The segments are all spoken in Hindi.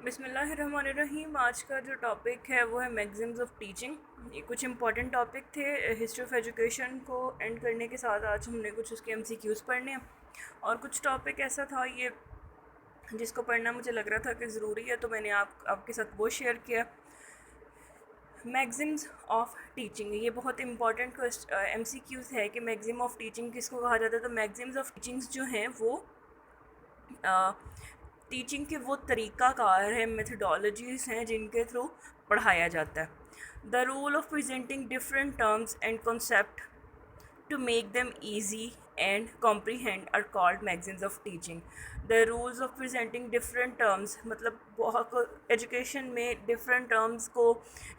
बिस्मिल्लाहिर्रहमानिर्रहीम। आज का जो टॉपिक है वो है मैगज़ीन्स ऑफ टीचिंग। ये कुछ इंपॉर्टेंट टॉपिक थे हिस्ट्री ऑफ एजुकेशन को एंड करने के साथ आज हमने कुछ उसके एमसीक्यूज़ पढ़ने हैं और कुछ टॉपिक ऐसा था ये जिसको पढ़ना मुझे लग रहा था कि ज़रूरी है, तो मैंने आपके साथ वो शेयर किया। मैगज़ीन्स ऑफ टीचिंग, ये बहुत इंपॉर्टेंट एमसीक्यूज़ है कि मैगज़ीन ऑफ टीचिंग किसको कहा जाता है। तो मैगज़ीन्स ऑफ टीचिंग्स जो हैं वो टीचिंग के वो तरीक़ाकार हैं, मेथडोलॉजीज़ हैं जिनके थ्रू पढ़ाया जाता है। The rule of presenting different terms and concept to make them easy and comprehend are called magazines of teaching. The rules of presenting different terms, मतलब बहुत एजुकेशन में डिफरेंट टर्म्स को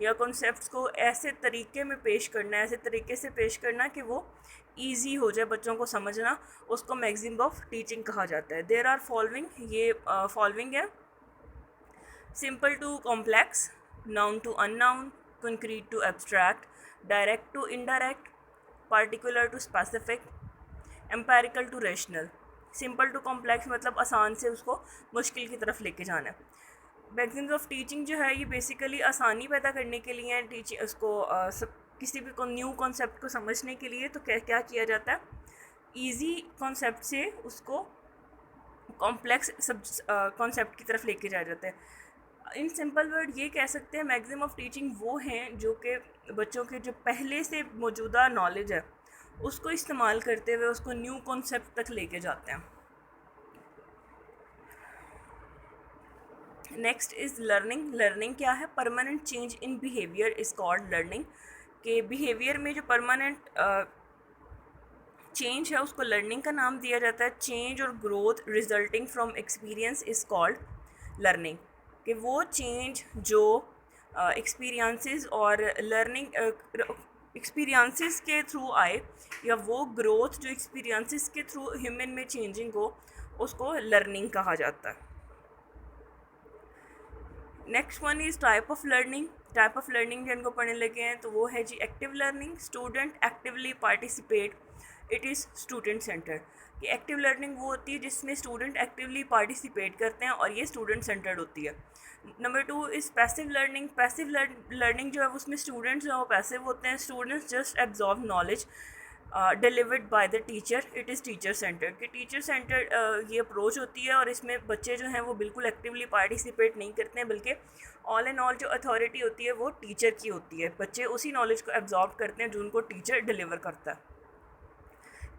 या कॉन्सेप्ट्स को ऐसे तरीके में पेश करना, ऐसे तरीके से पेश करना कि वो ईजी हो जाए बच्चों को समझना, उसको मैगजीन ऑफ टीचिंग कहा जाता है। देयर आर फॉलोइंग, ये फॉलोइंग है: simple to complex, known to unknown, concrete to abstract, direct to indirect, particular to specific, empirical to rational. Simple to complex मतलब आसान से उसको मुश्किल की तरफ लेके जाना है। मैगजीन्स ऑफ टीचिंग जो है ये बेसिकली आसानी पैदा करने के लिए है, टीचिंग उसको किसी भी को न्यू कॉन्सेप्ट को समझने के लिए। तो क्या किया जाता है, ईजी कॉन्सेप्ट से उसको कॉम्प्लेक्स सब कॉन्सेप्ट की तरफ लेके जाया जाता है। इन सिंपल वर्ड ये कह सकते हैं मैगजीन ऑफ टीचिंग वो हैं जो कि बच्चों के जो पहले से मौजूदा नॉलेज है उसको इस्तेमाल करते हुए उसको न्यू कॉन्सेप्ट तक लेके जाते हैं। Next is learning. लर्निंग क्या है? Permanent change in behaviour is called learning. के बिहेवियर में जो परमानेंट चेंज है उसको लर्निंग का नाम दिया जाता है। चेंज और growth resulting from experience is called learning. कि वो चेंज जो एक्सपीरियंसेस और लर्निंग एक्सपीरियंसेस के थ्रू आए, या वो ग्रोथ जो एक्सपीरियंसेस के थ्रू ह्यूमन में चेंजिंग हो, उसको लर्निंग कहा जाता है। Next one is type of learning. Type of learning जिनको पढ़ने लगे हैं तो वो है जी active learning. Student actively participate, it is student centre. कि एक्टिव लर्निंग वो होती है जिसमें स्टूडेंट एक्टिवली पार्टिसिपेट करते हैं और ये स्टूडेंट सेंटर्ड होती है। Number two is passive learning. Passive learning जो है उसमें स्टूडेंट्स जो पैसिव होते हैं, students just absorb knowledge delivered by the teacher, it is teacher centred. कि टीचर सेंटर्ड ये अप्रोच होती है और इसमें बच्चे जो हैं वो बिल्कुल एक्टिवली पार्टिसिपेट नहीं करते हैं, बल्कि ऑल एंड ऑल जो अथॉरिटी होती है वो टीचर की होती है। बच्चे उसी नॉलेज को एब्जॉर्व करते हैं जो उनको टीचर डिलीवर करता है।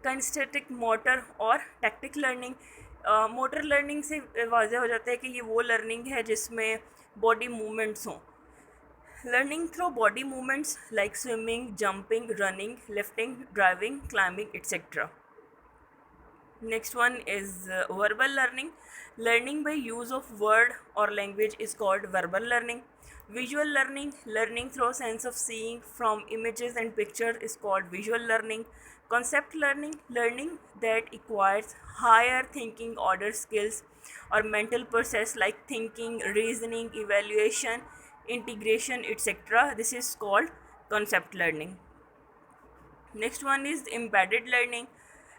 काइनेस्थेटिक, मोटर और टैक्टिक लर्निंग। मोटर लर्निंग से वाज़ह हो जाता है कि ये वो लर्निंग है जिसमें बॉडी मूवमेंट्स हों। Learning through body movements like swimming, jumping, running, lifting, driving, climbing, etc. Next one is verbal learning. Learning by use of word or language is called verbal learning. Visual learning. Learning through sense of seeing from images and pictures is called visual learning. Concept learning. Learning that acquires higher thinking order skills or mental process like thinking, reasoning, evaluation, integration, etc. This is called concept learning. Next one is embedded learning.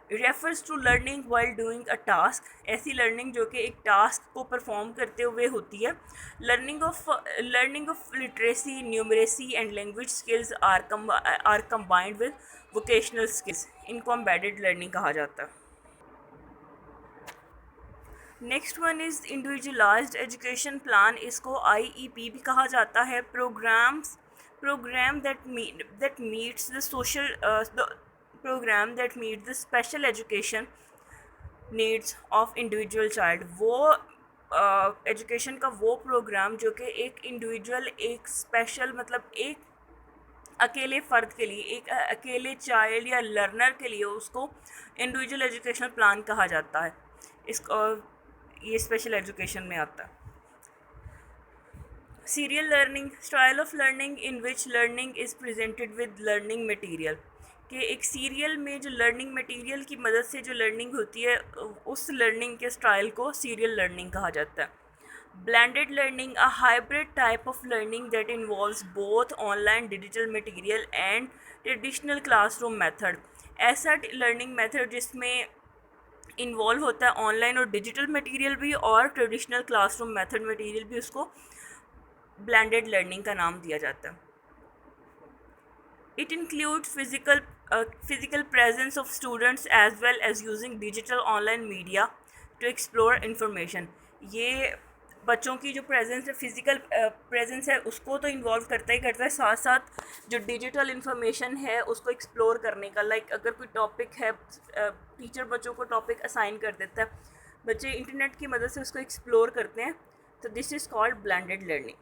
It refers to learning while doing a task. ऐसी learning जो कि एक task को perform करते हुए होती है। Learning of literacy, numeracy and language skills are combined with vocational skills. इनको embedded learning कहा जाता है। Next one is individualised education plan. इसको IEP भी कहा जाता है। Programme that meets the social programme that meet the special education needs of individual child. वो एजुकेशन का वो प्रोग्राम जो कि एक इंडिविजुअल, एक स्पेशल मतलब एक अकेले फ़र्द के लिए, एक अकेले चाइल्ड या लर्नर के लिए, उसको इंडिविजुअल एजुकेशन प्लान कहा जाता है। इसको ये स्पेशल एजुकेशन में आता है। Serial learning, style of learning in which learning is presented with learning material. कि एक सीरियल में जो लर्निंग मटेरियल की मदद से जो लर्निंग होती है, उस लर्निंग के स्टाइल को सीरियल लर्निंग कहा जाता है। Blended learning, a hybrid type of learning that involves both online digital material and traditional classroom method. ऐसा लर्निंग मेथड जिसमें इन्वॉल्व होता है ऑनलाइन और डिजिटल मटेरियल भी और ट्रेडिशनल क्लासरूम मेथड मटेरियल भी, उसको ब्लेंडेड लर्निंग का नाम दिया जाता है. It includes physical presence of students as well as using digital online media to explore information. ये बच्चों की जो प्रेजेंस है, फिज़िकल प्रेजेंस है, उसको तो इन्वॉल्व करता है, साथ साथ जो डिजिटल इन्फॉर्मेशन है उसको एक्सप्लोर करने का. लाइक अगर कोई टॉपिक है, टीचर बच्चों को टॉपिक असाइन कर देता है, बच्चे इंटरनेट की मदद से उसको एक्सप्लोर करते हैं, तो this is called blended learning.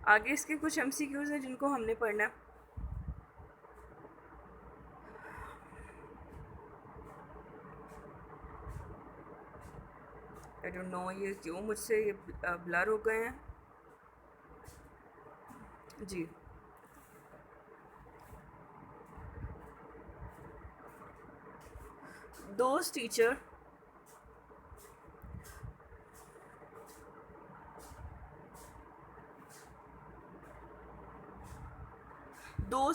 आगे इसके कुछ MCQs हैं जिनको हमने पढ़ना है. आई डोंट नो ये क्यों मुझसे ये ब्लर हो गए हैं जी. Those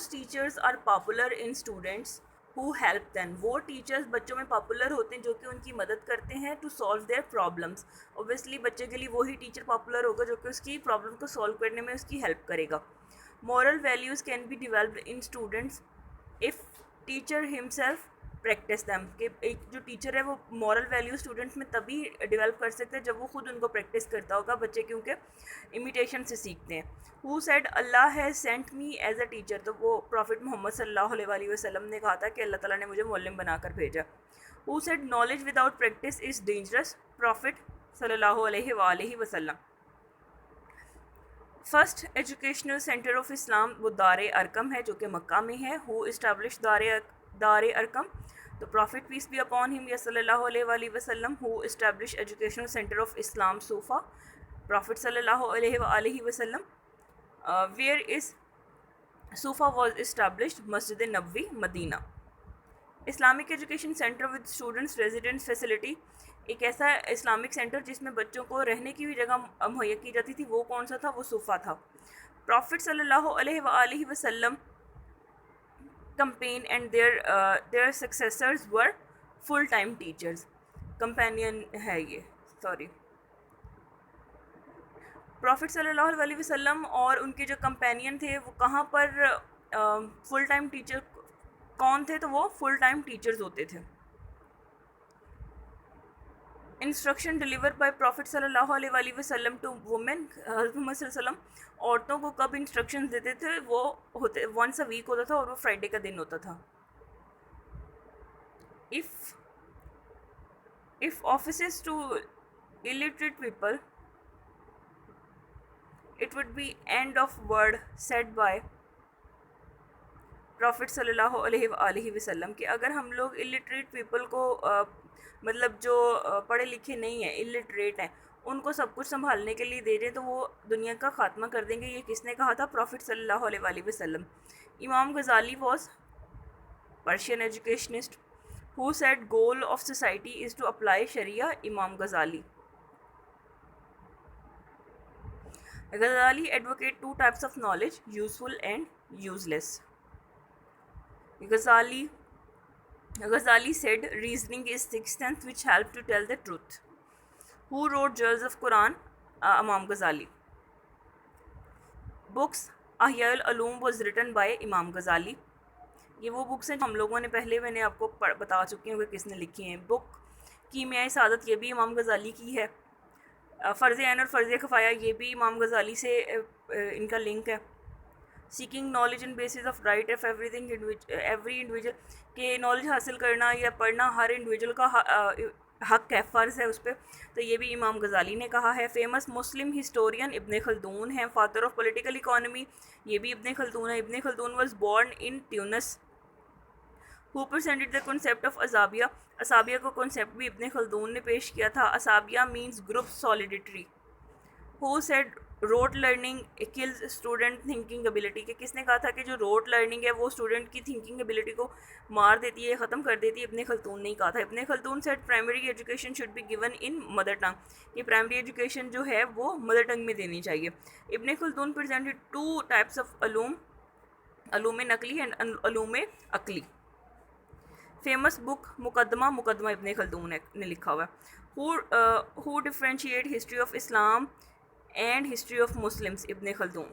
teachers are popular in students who help them. वो टीचर्स बच्चों में पॉपुलर होते हैं जो कि उनकी मदद करते हैं to solve their problems. Obviously बच्चे के लिए वही टीचर पॉपुलर होगा जो कि उसकी प्रॉब्लम को सॉल्व करने में उसकी हेल्प करेगा. Moral values can be developed in students if teacher himself practice them. कि एक जो टीचर है वो मॉरल वैल्यू स्टूडेंट्स में तभी डेवलप कर सकते हैं जब वो खुद उनको प्रैक्टिस करता होगा. बच्चे क्योंकि इमिटेशन से सीखते हैं. Who said Allah has sent me as a teacher. तो वो प्रॉफिट मोहम्मद सल्लल्लाहु अलैहि वसल्लम ने कहा था कि अल्लाह ताला ने मुझे मुअल्लिम बनाकर भेजा. Who said knowledge without practice is dangerous. Prophet सल्लल्लाहु अलैहि वसल्लम. First educational centre of Islam वो दार अरकम है जो कि मक्का में है. Who establish Dar Arqam. तो prophet peace be upon him या सल्लल्लाहु अलैहि वसल्लम who establish educational centre of Islam Suffa. Prophet सल्लल्लाहु अलैहि वसल्लम. Where is Suffa was established. Masjid Nabawi Medina. Islamic education centre with students residence facility. एक ऐसा इस्लामिक सेंटर जिसमें बच्चों को रहने की भी जगह मुहैया की जाती थी, वो कौन सा था? वो सूफा था. प्रॉफिट सल्लल्लाहु अलैहि वसल्लम campaign and their successors were full time teachers. companion है ये, सॉरी. प्रॉफिट सल्लल्लाहु अलैहि वसल्लम और उनके जो कंपेनियन थे वो कहाँ पर फुल टाइम टीचर कौन थे? तो वो फुल टाइम टीचर्स होते थे. इंस्ट्रक्शन डिलीवर बाय प्रॉफिट सल्लल्लाहु अलैहि वसल्लम टू वुमेन. हज़रत मोहम्मद सल्लल्लाहु अलैहि वसल्लम औरतों को कब इंस्ट्रक्शंस देते थे? वो होते वंस अ वीक होता था और वो फ्राइडे का दिन होता था. If offices to illiterate people it would be end of word said by prophet सल्लल्लाहु अलैहि वसल्लम. कि अगर हम लोग इलिटरेट पीपल को मतलब जो पढ़े लिखे नहीं हैं, इलिटरेट हैं, उनको सब कुछ संभालने के लिए दे दें तो वो दुनिया का ख़ात्मा कर देंगे. ये किसने कहा था? प्रॉफिट सल्लल्लाहु अलैहि वसल्लम. Imam Ghazali was Persian educationist. Who said goal of society is to apply sharia. Imam Ghazali. Ghazali advocate two types of knowledge, useful and useless. Ghazali said reasoning is sixth sense which help to tell the truth. Who wrote Jewels of Quran? Imam Ghazali. Books Ahya'ul Ulum was written by Imam Ghazali. ये वो बुक्स हैं हम लोगों ने पहले मैंने आपको बता चुकी हूँ कि किसने लिखी हैं. बुक कीमियाए सादत ये भी इमाम गज़ाली की है. फ़र्ज़ ऐन और फ़र्ज़ खफ़ाया ये भी इमाम गज़ाली से इनका लिंक है. Seeking knowledge and bases of right of everything every individual. के नॉलेज हासिल करना या पढ़ना हर इंडिविजुअल का हक है, फ़र्ज़ है उस पर. तो ये भी इमाम गज़ाली ने कहा है. फेमस मुस्लिम हिस्टोरियन इब्न खल्दून हैं. फादर ऑफ पॉलिटिकल इकोनॉमी ये भी इब्न खल्दून है. Ibn Khaldun was born in Tunis. Who presented the concept of Asabiyya. Asabiyya को कॉन्सेप्ट भी इब्न खल्दून ने पेश किया था. Asabiyya means group solidarity. Who said rote learning kills student thinking ability. कि किसने कहा था कि जो रोट लर्निंग है वो स्टूडेंट की थिंकिंग एबिलिटी को मार देती है, ख़त्म कर देती है. इब्न खल्दून ने कहा था. Ibn Khaldun said primary education should be given in mother tongue. ये प्राइमरी एजुकेशन जो है वो मदर टंग में देनी चाहिए. Ibn Khaldun presented two types of अलूम नकली एंड अलूम अकली. Famous book Muqaddimah, Muqaddimah Ibne Khaldun ने लिखा हुआ है। Who differentiate history of Islam and history of Muslims, Ibne Khaldun.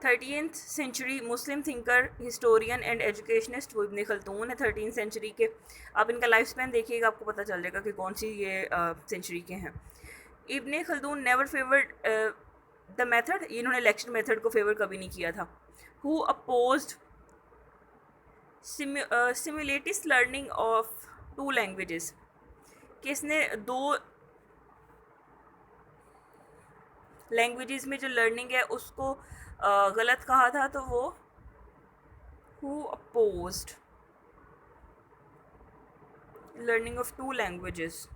13th century Muslim thinker, historian and educationist, वो इब्ने खल्दून है 13th सेंचुरी के। आप इनका लाइफ स्पैन देखिएगा, आपको पता चल जाएगा कि कौन सी ये सेंचुरी के हैं। Ibne Khaldun never favoured the method, इन्होंने इलेक्शन मेथड को फेवर कभी नहीं किया था। Who opposed simultaneous learning of 2 languages, किसने 2 लैंग्वेजेस में जो लर्निंग है उसको गलत कहा था, तो वो who opposed learning of 2 languages,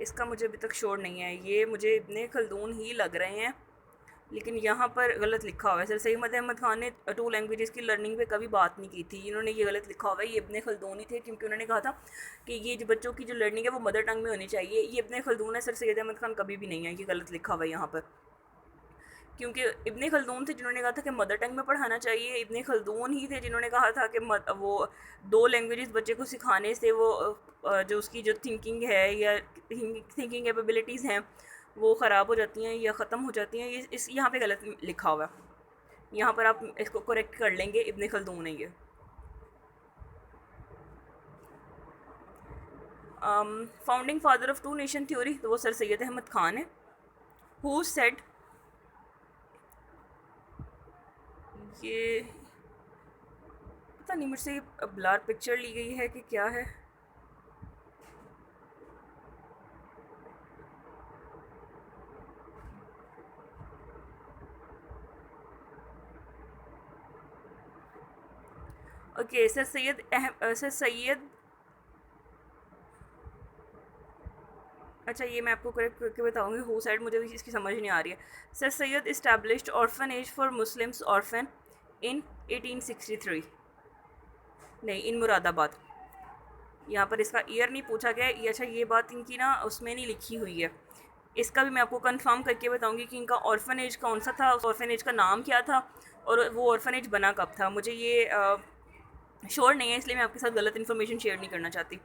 इसका मुझे अभी तक श्योर नहीं है, ये मुझे इब्ने खल्दून ही लग रहे हैं, लेकिन यहाँ पर गलत लिखा हुआ है। सर सैयद अहमद ख़ान ने 2 लैंग्वेजेस की लर्निंग पे कभी बात नहीं की थी, इन्होंने ये गलत लिखा हुआ है। ये इब्ने खल्दून ही थे, क्योंकि उन्होंने कहा था कि ये जो बच्चों की जो लर्निंग है वो मदर टंग में होनी चाहिए। ये इब्ने खल्दून है, सर सैयद अहमद ख़ान कभी भी नहीं है, ये गलत लिखा हुआ है यहाँ पर, क्योंकि इब्ने खल्दून थे जिन्होंने कहा था कि मदर टंग में पढ़ाना चाहिए। इब्ने खल्दून ही थे जिन्होंने कहा था कि वो 2 लैंग्वेजेस बच्चे को सिखाने से वो जो उसकी जो थिंकिंग है या थिंकिंग कैपेबिलिटीज़ हैं वो ख़राब हो जाती हैं या ख़त्म हो जाती हैं। ये इस यहाँ पे गलत लिखा हुआ है, यहाँ पर आप इसको करेक्ट कर लेंगे, इब्ने खल्दून है ये। Founding father of 2 nation theory, तो वो सर सैयद अहमद ख़ान है। हु सेड, ये पता नहीं मुझसे ब्लर पिक्चर ली गई है कि क्या है। ओके, सर सैयद अच्छा, ये मैं आपको करेक्ट करके बताऊंगी। हु साइड मुझे भी इसकी समझ नहीं आ रही है। Sir Syed established orphanage for Muslims orphan in 1863, नहीं, इन मुरादाबाद। यहाँ पर इसका ईयर नहीं पूछा गया ये। अच्छा, ये बात इनकी ना उसमें नहीं लिखी हुई है, इसका भी मैं आपको कंफर्म करके बताऊंगी कि इनका ऑर्फनेज कौन सा था, उस ऑर्फनेज का नाम क्या था और वो ऑर्फनेज बना कब था। मुझे ये श्योर नहीं है, इसलिए मैं आपके साथ गलत इन्फॉर्मेशन शेयर नहीं करना चाहती।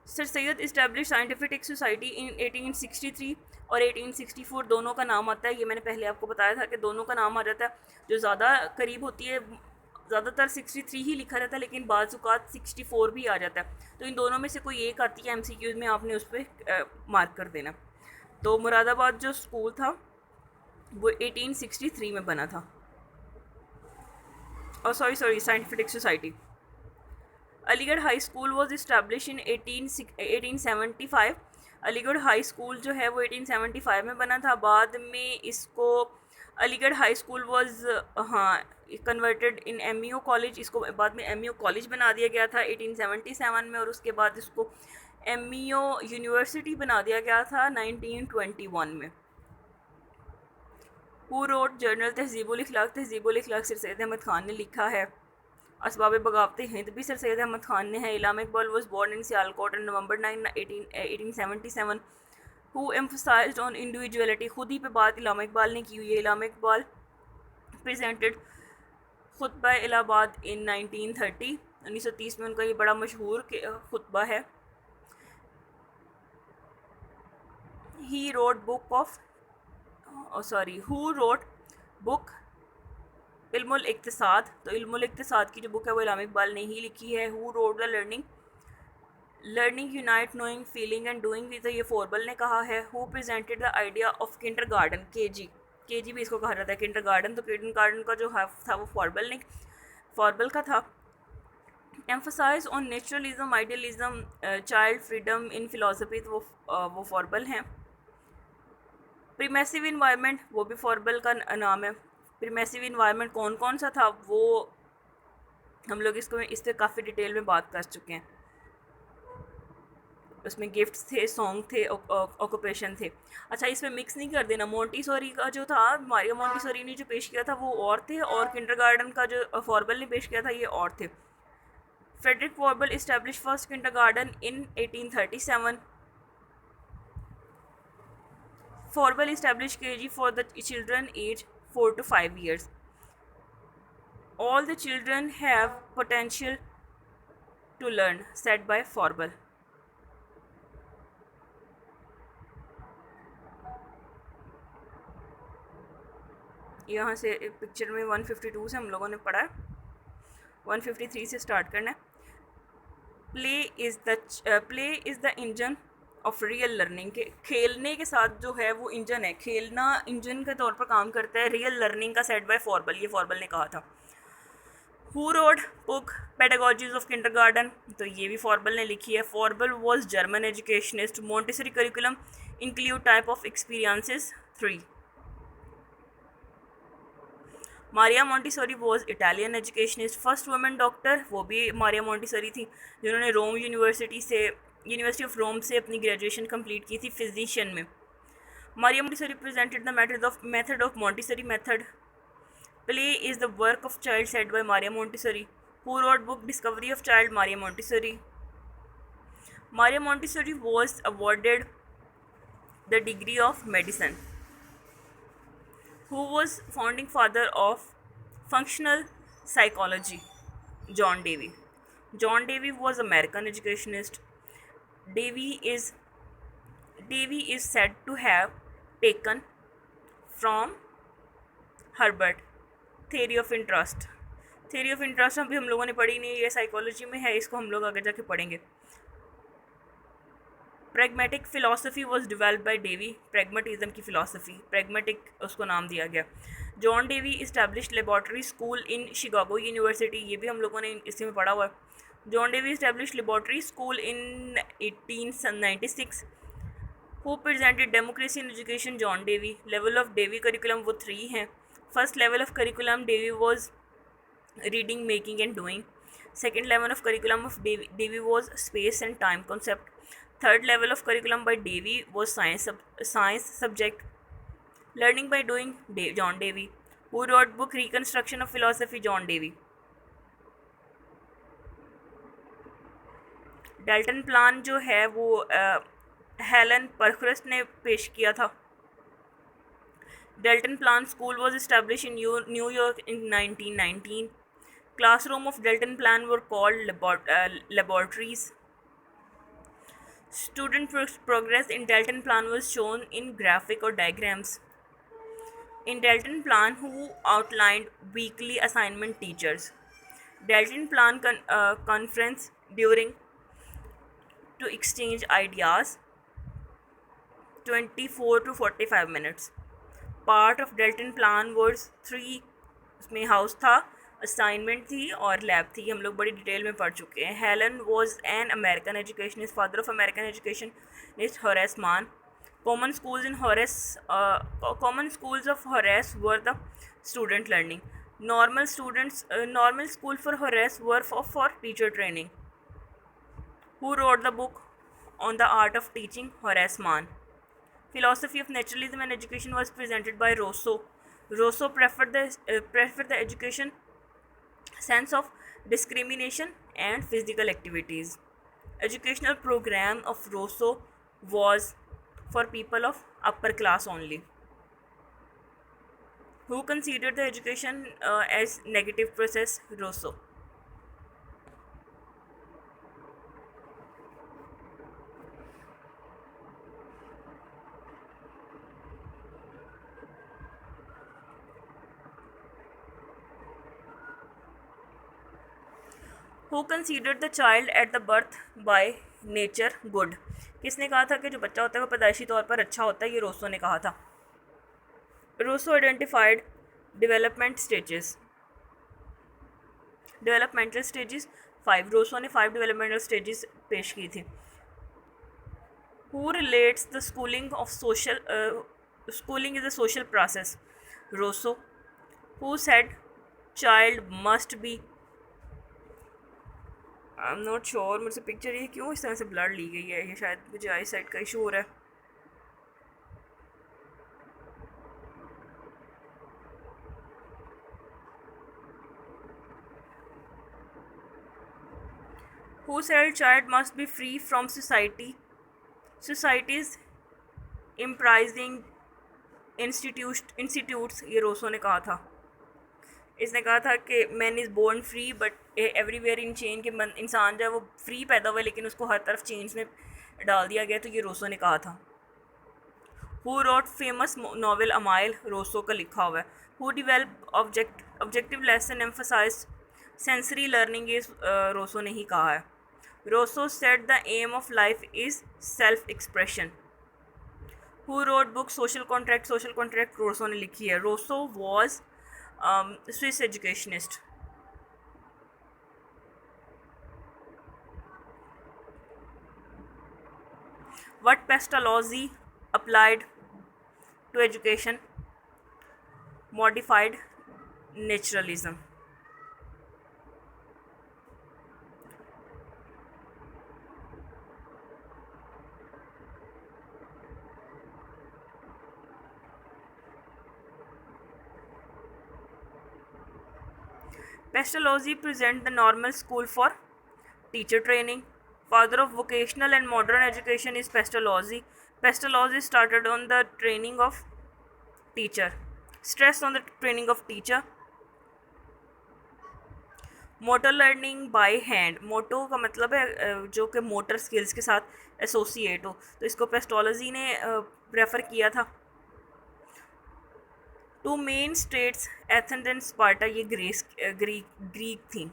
Sir Syed establish scientific society in 1863 और 1864, दोनों का नाम आता है। ये मैंने पहले आपको बताया था कि दोनों का नाम आ जाता है। जो ज़्यादा करीब होती है, ज़्यादातर 63 ही लिखा रहता है, लेकिन बाज़ औक़ात 64 भी आ जाता है। तो इन दोनों में से कोई एक आती है MCQs में, आपने उस पर मार्क कर देना। तो मुरादाबाद जो स्कूल था वो 1863 में बना था। और sorry scientific society. Aligarh high school was establish in 1875। Aligarh high school जो है वो 1875 में बना था। बाद में इसको Aligarh high school was converted in MEO college, इसको बाद में MEO कॉलेज बना दिया गया था 1877 में, और उसके बाद इसको MEO यूनिवर्सिटी बना दिया गया था 1921 में। Who wrote journal Tahzibul Akhlaq, Tahzibul Akhlaq sir Syed Ahmad Khan ने लिखा है। असबाब बगावत हिंद भी सर सैयद अहमद ख़ान ने है। Allama Iqbal was born in Sialkot on November 9, 1877। Who emphasised on individuality, खुद ही पे बात इलामा इकबाल ने की हुई है। इलामा इकबाल प्रेजेंटेड खुतबा इलाहाबाद इन 1930, 1930 में उनका ये बड़ा मशहूर खुतबा है। He wrote book of who wrote book Ilmul Iqtisad, तो इल्मुल इक्तिसाद की जो बुक है वो इलामा इकबाल ने ही लिखी है। Who rode the learning unite knowing feeling and doing, भी तो ये फॉरबल ने कहा है। Who presented the idea of kindergarten, KG भी इसको कहा जाता है किंडर गार्डन, तो किंडर गार्डन का जो था वो फॉरबल का था। Emphasise on naturalism, idealism, child freedom in philosophy, तो वो फॉरबल हैं। प्रीमेसिव इन्वायरमेंट, वो भी फॉरबल का नाम है। प्रीमेसिव इन्वायरमेंट कौन कौन सा था वो हम लोग इस पर काफ़ी डिटेल में बात कर चुके हैं। उसमें गिफ्ट्स थे, सॉन्ग थे, ऑक्यूपेशन थे। अच्छा, इसमें मिक्स नहीं कर देना। मोंटीसोरी का जो था, मारिया मोंटीसोरी ने जो पेश किया था वो और थे, और किंडरगार्टन का जो फॉरबल ने पेश किया था ये और थे। Friedrich Froebel establish first kindergarten in 1837। Froebel establish KG for the children age 4 to 5 years। all the children have potential to learn, said by Forbel. यहाँ से पिक्चर में 152 से हम लोगों ने पढ़ा है, 153 से स्टार्ट करना है. Play is the engine of real learning. के खेलने के साथ जो है वो इंजन है, खेलना इंजन के तौर पर काम करता है रियल लर्निंग का, सेट बाय फॉर्बल. ये फॉर्बल ने कहा था. Who wrote book pedagogies of kindergarten, तो ये भी फॉर्बल ने लिखी है. Froebel was German educationist. Montessori curriculum include type of experiences 3. Maria Montessori was Italian educationist. First women doctor, वो भी मारिया मोंटेसोरी थी, जिन्होंने रोम यूनिवर्सिटी ऑफ रोम से अपनी ग्रेजुएशन कंप्लीट की थी फिजिशियन में. Maria Montessori presented the method of Montessori method. Play is the work of child, said bye Maria Montessori. Who wrote book discovery of child, Maria Montessori. Maria Montessori was awarded the degree of medicine. Who was founding father of functional psychology? John Dewey. John Dewey was American educationist. Dewey is said to have taken from Herbert theory of interest. theory of interest अभी हम लोगों ने पढ़ी नहीं, ये साइकोलॉजी में है, इसको हम लोग आगे जाके पढ़ेंगे. Pragmatic philosophy was developed by Dewey. Pragmatism की फ़िलासफ़ी, प्रैग्मेटिक उसको नाम दिया गया. John Dewey established laboratory school in Chicago University, ये भी हम लोगों ने इसी में पढ़ा हुआ है. John Dewey established laboratory school in 1896. Who presented democracy in education, John Dewey. Level of Dewey curriculum वो 3 हैं. First level of curriculum Dewey was reading, making and doing. Second level of curriculum of Dewey was space and time concept. Third level of curriculum by Davy was science subject. Learning by doing, John Davy. Who wrote book Reconstruction of Philosophy, John Davy. Dalton plan जो है वो हेलन परखरस्ट ने पेश किया था. Dalton plan school was establish in New York in 1919. Classroom of Dalton plan were called laboratories. Student progress in Dalton Plan was shown in graphic or diagrams. In Dalton Plan, who outlined weekly assignment teachers. Dalton Plan conference during to exchange ideas 24 to 45 minutes. Part of Dalton Plan was 3, उसमें हाउस था, असाइनमेंट थी और लैब थी. हम लोग बड़ी डिटेल में पढ़ चुके हैं. Helen was an American educationist, father of American educationist Horace Mann. Common schools of Horace where the student learning. Normal school for Horace where for teacher training. Who wrote the book on the art of teaching, Horace Mann. Philosophy of naturalism and education was presented by Rousseau. Rousseau preferred the education sense of discrimination and physical activities. Educational program of Rousseau was for people of upper class only. Who considered the education as negative process, Rousseau. Who considered the child at the birth by nature good. किसने कहा था कि जो बच्चा होता है वो पैदाइशी तौर पर अच्छा होता है, ये रोसो ने कहा था. Rousseau identified developmental stages 5. Rousseau ने 5 डेवलपमेंटल स्टेजेस पेश की थी. Who relates the schooling is a social process, Rousseau. Who said child must be, I am not sure, मुझे से पिक्चर ये क्यों इस तरह से ब्लर ली गई है, ये शायद मुझे आई साइड का इशू हो रहा है. Who said child must be free from society's imprising institutes, ये रोसो ने कहा था. इसने कहा था कि man is born free but everywhere in chain, कि इंसान जो है वो फ्री पैदा हुआ है लेकिन उसको हर तरफ चेन्स में डाल दिया गया, तो ये रोसो ने कहा था। Who wrote famous novel Emile, Rousseau का लिखा हुआ है। Who develop objective lesson emphasize sensory learning, is Rousseau ने ही कहा है। Rousseau said the aim of life is self expression. Who wrote book social contract, social contract Rousseau ने लिखी है। Rousseau was Swiss educationist. What pestalozzi applied to education? Modified naturalism. Pestalozzi present the normal school for teacher training. Father of vocational and modern education is Pestalozzi. Pestalozzi started on the training of teacher. Stress on the training of teacher. Motor learning by hand, motto का मतलब है जो कि मोटर स्किल्स के साथ एसोसिएट हो, तो इसको पेस्टोलॉजी ने प्रेफर किया था। Two main states Athens and Sparta, ये ग्रीक थी।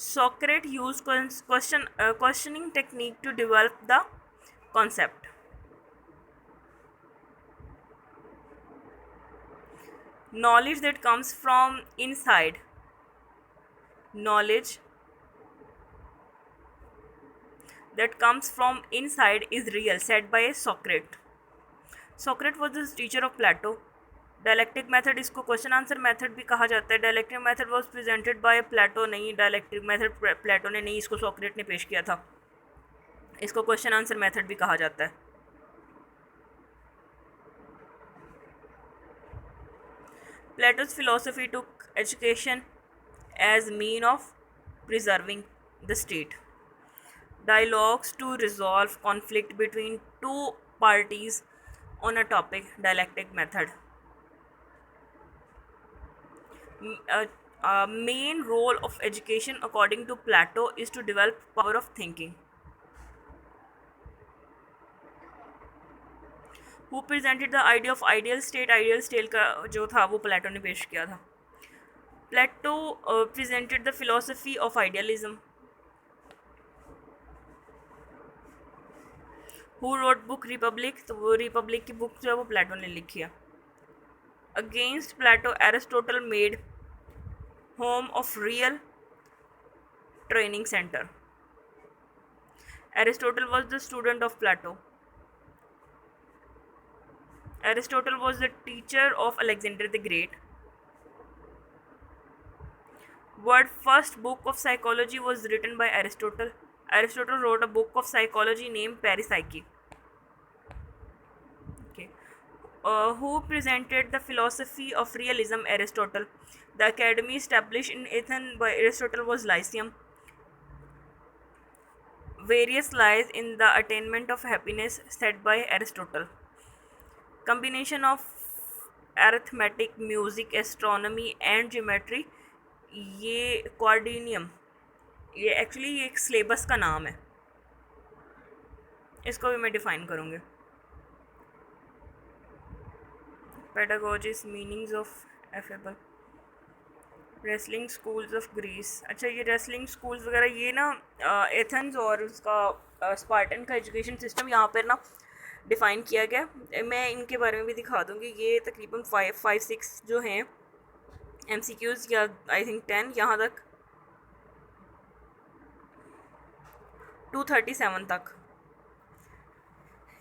Socrates used questioning technique to develop the concept. Knowledge that comes from inside. Knowledge that comes from inside is real, said by Socrates. Socrates was the teacher of Plato. Dialectic method, इसको क्वेश्चन आंसर मेथड भी कहा जाता है। Dialectic method was presented by Plato, नहीं डायलेक्टिक मेथड प्लेटो ने नहीं, इसको सॉक्रेट ने पेश किया था। इसको क्वेश्चन आंसर मेथड भी कहा जाता है। प्लेटो's philosophy took education as mean of preserving the state. Dialogues to resolve conflict between two parties on a topic, dialectic method. Main role of education according to Plato is to develop power of thinking. Who presented the idea of ideal state? Ideal state का जो था वो प्लेटो ने पेश किया था। Plato presented the philosophy of idealism. Who wrote book Republic? तो वो रिपब्लिक की बुक जो है वो प्लेटो ने लिखी है। Against Plato, Aristotle made home of real training center. Aristotle was the student of Plato. Aristotle was the teacher of Alexander the Great. What first book of psychology was written by Aristotle? Aristotle wrote a book of psychology named Parapsyche. Okay. Who presented the philosophy of realism? Aristotle. The academy established in Athens by Aristotle was Lyceum. Various lies in the attainment of happiness, said by Aristotle. Combination of arithmetic, music, astronomy and geometry, ये क्वार्डिनियम, ये एक्चुअली ये एक सिलेबस का नाम है, इसको भी मैं डिफाइन करूँगी। Pedagogies, meanings of affable, wrestling schools of Greece. अच्छा, ये रेसलिंग स्कूल्स वगैरह ये ना एथेंस और उसका स्पार्टन का एजुकेशन सिस्टम यहाँ पर ना डिफ़ाइन किया गया। मैं इनके बारे में भी दिखा दूँगी। ये तकरीबन 5-6 जो हैं MCQs, या आई थिंक 10, यहाँ तक 237 तक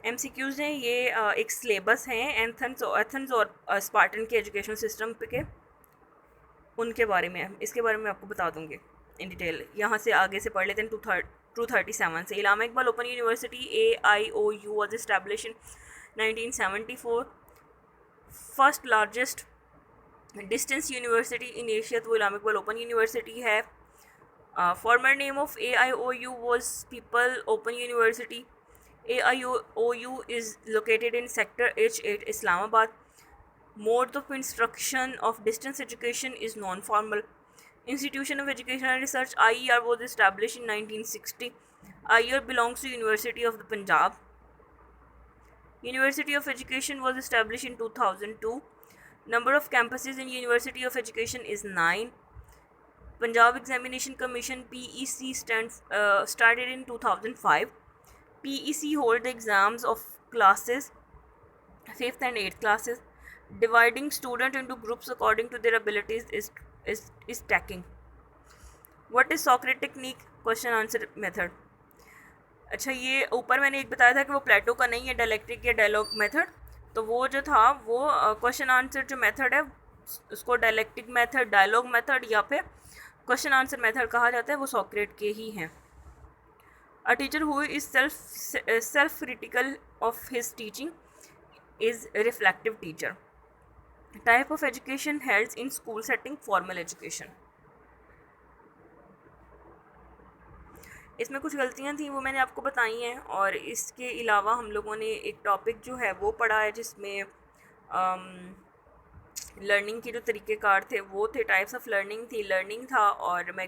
MCQs हैं। ये एक सिलेबस हैं एथेंस और स्पार्टन के एजुकेशन सिस्टम के, उनके बारे में, इसके बारे में आपको बता दूँगी इन डिटेल। यहाँ से आगे से पढ़ लेते हैं 237 से। Allama Iqbal open university AIOU was established in 1974. First largest distance university in Asia तो इलामा इकबाल ओपन यूनिवर्सिटी है। Former name of AIOU was People Open University. AIOU is located in Sector H8, Islamabad. Mode of instruction of distance education is non-formal. Institution of Education and Research IER was established in 1960. IER belongs to University of the Punjab. University of Education was established in 2002. Number of campuses in University of Education is 9. Punjab Examination Commission PEC started in 2005. PEC hold the exams of classes 5th and 8th classes. Dividing student into groups according to their abilities is stacking. What is Socratic technique? Question answer method. अच्छा, ये ऊपर मैंने एक बताया था कि वो प्लेटो का नहीं है, डायलेक्ट्रिक या डायलॉग मेथड. तो वो जो था वो क्वेश्चन आंसर जो मेथड है उसको डायलेक्ट्रिक मेथड, डायलॉग मेथड या फिर क्वेश्चन आंसर मेथड कहा जाता है, वो सॉक्रेट के ही हैं. A teacher who is self critical of his teaching is reflective teacher. Type of education held in school setting, formal education. इसमें कुछ गलतियाँ थी वो मैंने आपको बताई हैं. और इसके अलावा हम लोगों ने एक टॉपिक जो है वो पढ़ा है जिसमें लर्निंग के जो तरीक़ेकार थे वो थे, टाइप्स ऑफ लर्निंग थी, लर्निंग था, और मैं